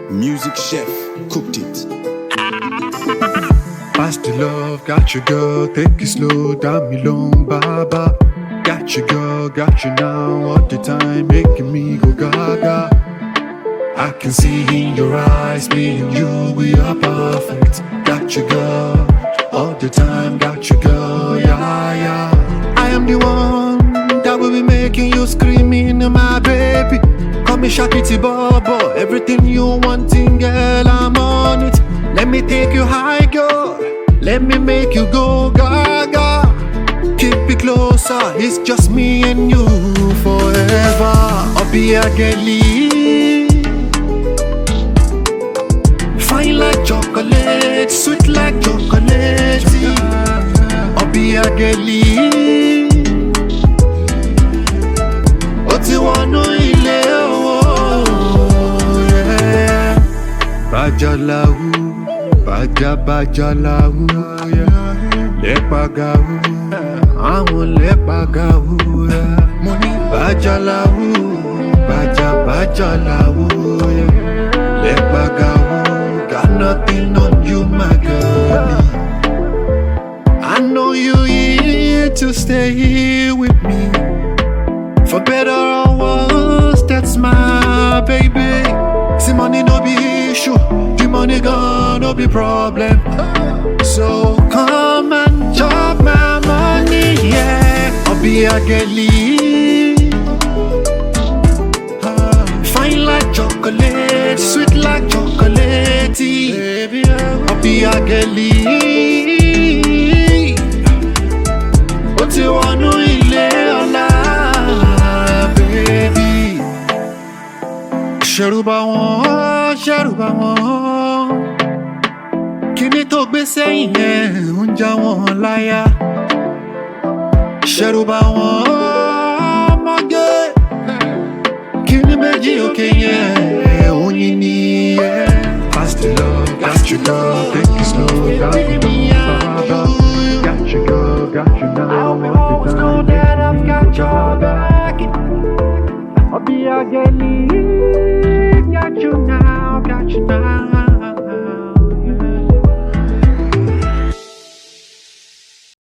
Music chef cooked it. Pass the love, got your girl, take it slow, down me long, baba. Got your girl, got you now, all the time, making me go gaga. I can see in your eyes, me and you, we are perfect. Got your girl, all the time, got your girl, yeah, yeah. I am the one that will be making you screaming, my baby. Call me Shakity Bobo, everything you wanting, girl, I'm on it. Let me take you high, girl. Let me make you go gaga. Keep it closer, it's just me and you forever. I'll be a girlie, fine like chocolate, sweet like chocolate. I'll be a girlie, oti wanu ile yeah. Bajalahu, bajalahu, lepagahu, amu lepagahu. Money bajalahu, bajalahu, lepagahu. Got nothing on you, my girl. I know you here to stay here with me, for better or worse. That's my baby. See, money no be issue, the money gone no be problem. So come and chop my money, yeah. I'll be a girlie, fine like chocolate, sweet like chocolate. I'll be a girlie, what you want to baby. Ṣẹ̀rù bà wọ́n, ṣẹ̀rù bà wọ́n. Kíni tó gbé sẹ́yìn yẹn ń já wọn láyà. Ṣẹ̀rù bà wọ́n, ọmọge. Kíni méjì òkè yẹn, oyin ni ẹ. Pass the love, got your love, take it slow, down.